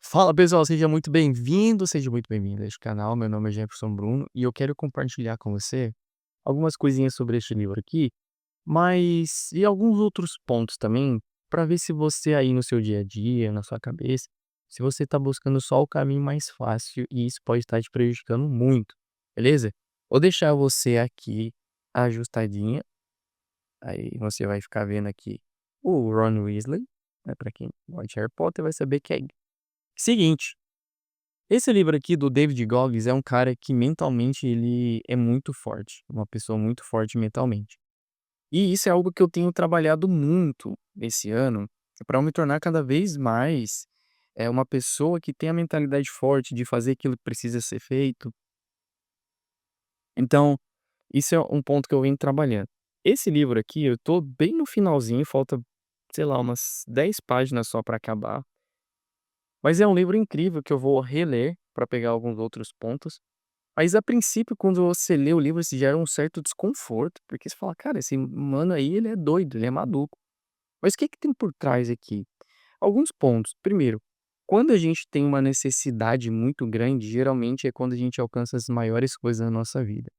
Fala pessoal, seja muito bem-vindo, seja muito bem-vinda a este canal. Meu nome é Jefferson Bruno e eu quero compartilhar com você algumas coisinhas sobre este livro aqui, mas e alguns outros pontos também, para ver se você aí no seu dia a dia, na sua cabeça, se você está buscando só o caminho mais fácil e isso pode estar te prejudicando muito, beleza? Vou deixar você aqui ajustadinha, aí você vai ficar vendo aqui o Ron Weasley, né, para quem gosta de Harry Potter vai saber que é seguinte. Esse livro aqui do David Goggins é um cara que mentalmente ele é muito forte, uma pessoa muito forte mentalmente. E isso é algo que eu tenho trabalhado muito esse ano, para me tornar cada vez mais, uma pessoa que tem a mentalidade forte de fazer aquilo que precisa ser feito. Então, isso é um ponto que eu venho trabalhando. Esse livro aqui, eu tô bem no finalzinho, falta, sei lá, umas 10 páginas só para acabar, mas é um livro incrível que eu vou reler para pegar alguns outros pontos. Mas a princípio, quando você lê o livro, você gera um certo desconforto, porque você fala: "Cara, esse mano aí, ele é doido, ele é maluco". Mas o que que tem por trás aqui? Alguns pontos. Primeiro, quando a gente tem uma necessidade muito grande, geralmente é quando a gente alcança as maiores coisas na nossa vida.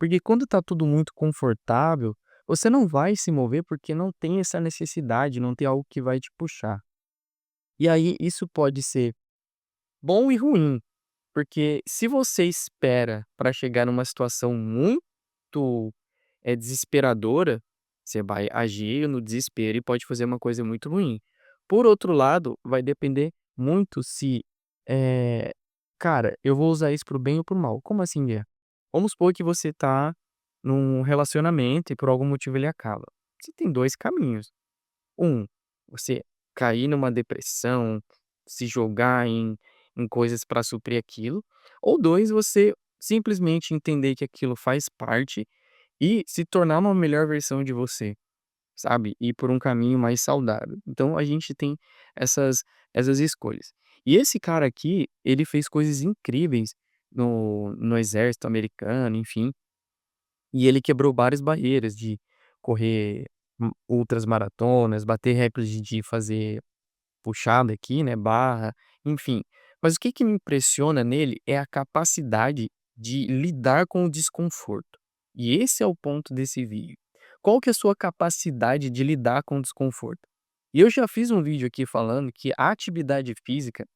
Porque quando tá tudo muito confortável, você não vai se mover, porque não tem essa necessidade, não tem algo que vai te puxar. E aí isso pode ser bom e ruim. Porque se você espera para chegar numa situação muito, desesperadora, você vai agir no desespero e pode fazer uma coisa muito ruim. Por outro lado, vai depender muito se, eh, cara, eu vou usar isso para o bem ou para o mal. Como assim, é? Vamos supor que você tá num relacionamento e por algum motivo ele acaba. Você tem 2 caminhos. Um, você cair numa depressão, se jogar em coisas para suprir aquilo, ou 2, você simplesmente entender que aquilo faz parte e se tornar uma melhor versão de você, sabe, ir por um caminho mais saudável. Então a gente tem essas escolhas. E esse cara aqui, ele fez coisas incríveis no exército americano, enfim, e ele quebrou várias barreiras de correr, ultras maratonas, bater recordes de fazer puxada aqui, né, barra, enfim. Mas o que que me impressiona nele é a capacidade de lidar com o desconforto. E esse é o ponto desse vídeo. Qual que é a sua capacidade de lidar com o desconforto? E eu já fiz um vídeo aqui falando que a atividade física,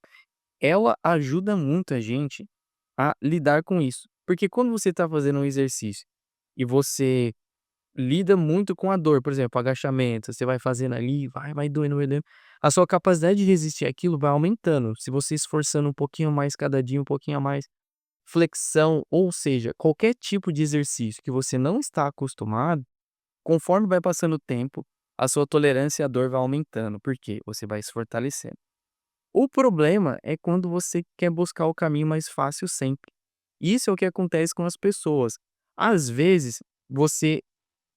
ela ajuda muito a gente a lidar com isso. Porque quando você está fazendo um exercício e você lida muito com a dor, por exemplo, agachamento, você vai fazendo ali, vai doendo, vai doendo. A sua capacidade de resistir àquilo vai aumentando, se você esforçando um pouquinho mais cada dia, um pouquinho a mais. Flexão, ou seja, qualquer tipo de exercício que você não está acostumado, conforme vai passando o tempo, a sua tolerância à dor vai aumentando, porque você vai se fortalecendo. O problema é quando você quer buscar o caminho mais fácil sempre. Isso é o que acontece com as pessoas. Às vezes, você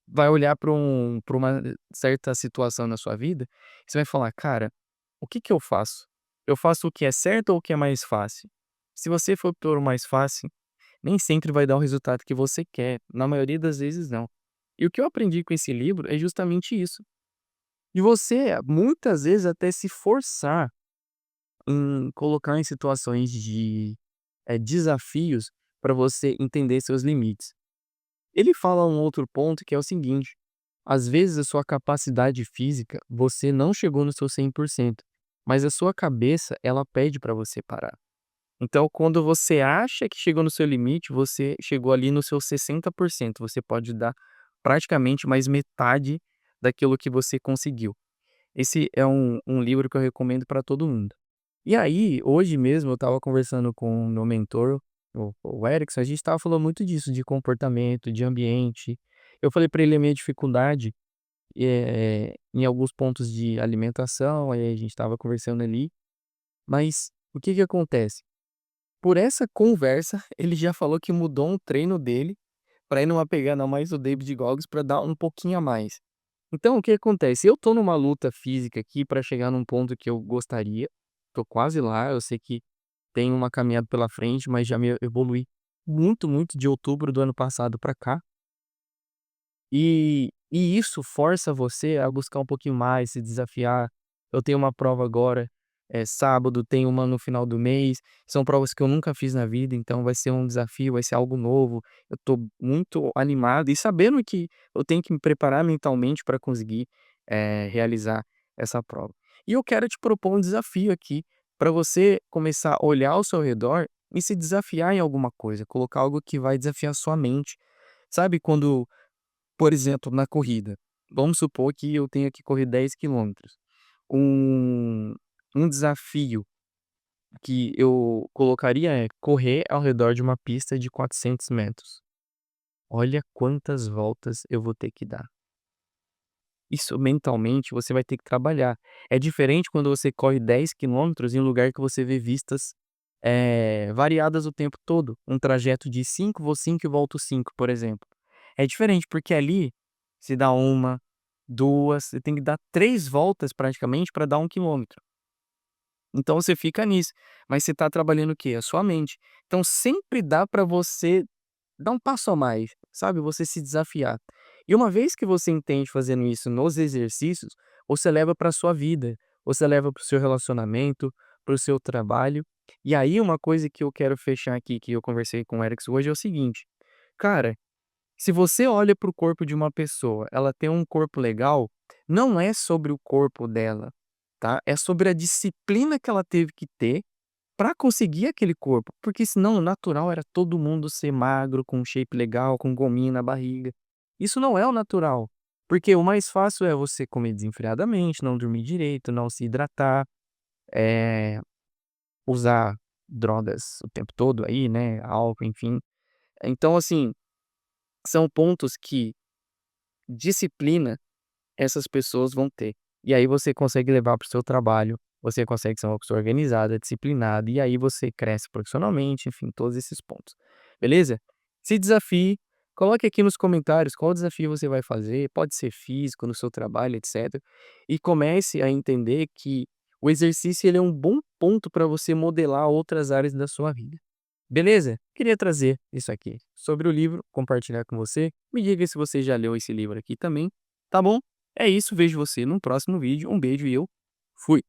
vai olhar para uma certa situação na sua vida, e você vai falar: "Cara, o que que eu faço? Eu faço o que é certo ou o que é mais fácil?". Se você for por o mais fácil, nem sempre vai dar o resultado que você quer, na maioria das vezes não. E o que eu aprendi com esse livro é justamente isso. E você, muitas vezes, até se forçar em colocar em situações de, desafios para você entender seus limites. Ele fala um outro ponto que é o seguinte: às vezes a sua capacidade física, você não chegou no seu 100%, mas a sua cabeça, ela pede para você parar. Então, quando você acha que chegou no seu limite, você chegou ali no seu 60%, você pode dar praticamente mais metade daquilo que você conseguiu. Esse é um livro que eu recomendo para todo mundo. E aí, hoje mesmo eu estava conversando com o meu mentor, o Erickson, a gente estava falando muito disso, de comportamento, de ambiente. Eu falei para ele a minha dificuldade, em alguns pontos de alimentação, aí a gente estava conversando ali, mas o que que acontece? Por essa conversa, ele já falou que mudou um treino dele para ir numa pegada mais do David Goggins para dar um pouquinho a mais. Então, o que acontece? Eu tô numa luta física aqui para chegar num ponto que eu gostaria, tô quase lá, eu sei que tem uma caminhada pela frente, mas já me evolui muito, muito de outubro do ano passado para cá. E isso força você a buscar um pouquinho mais, se desafiar. Eu tenho uma prova agora, sábado, tem uma no final do mês. São provas que eu nunca fiz na vida, então vai ser um desafio, vai ser algo novo. Eu tô muito animado e sabendo que eu tenho que me preparar mentalmente para conseguir, realizar essa prova. E eu quero te propor um desafio aqui, para você começar a olhar ao seu redor e se desafiar em alguma coisa, colocar algo que vai desafiar sua mente. Sabe quando, por exemplo, na corrida, vamos supor que eu tenha que correr 10 quilômetros. Um um desafio que eu colocaria é correr ao redor de uma pista de 400 metros. Olha quantas voltas eu vou ter que dar. Isso mentalmente você vai ter que trabalhar. É diferente quando você corre 10 quilômetros em um lugar que você vê vistas, variadas o tempo todo. Um trajeto de 5 vou 5 e volto 5, por exemplo. É diferente, porque ali se dá uma, 2, você tem que dar 3 voltas praticamente para dar 1 quilômetro. Então você fica nisso, mas você está trabalhando o quê? A sua mente. Então sempre dá para você dar um passo a mais, sabe, você se desafiar. E uma vez que você entende fazendo isso nos exercícios, você leva para sua vida, você leva para o seu relacionamento, para o seu trabalho. E aí uma coisa que eu quero fechar aqui, que eu conversei com o Erics hoje, é o seguinte: cara, se você olha para o corpo de uma pessoa, ela tem um corpo legal, não é sobre o corpo dela, tá, é sobre a disciplina que ela teve que ter para conseguir aquele corpo, porque senão o natural era todo mundo ser magro, com um shape legal, com gominho na barriga. Isso não é o natural, porque o mais fácil é você comer desenfreadamente, não dormir direito, não se hidratar, eh, usar drogas o tempo todo aí, né, álcool, enfim. Então assim, são pontos que disciplina essas pessoas vão ter. E aí você consegue levar para o seu trabalho, você consegue ser uma pessoa organizada, disciplinada, e aí você cresce profissionalmente, enfim, todos esses pontos. Beleza? Se desafie, coloque aqui nos comentários qual desafio você vai fazer, pode ser físico, no seu trabalho, etc. E comece a entender que o exercício ele é um bom ponto para você modelar outras áreas da sua vida. Beleza? Queria trazer isso aqui sobre o livro, compartilhar com você. Me diga se você já leu esse livro aqui também, tá bom? É isso, vejo você num próximo vídeo. Um beijo e eu fui.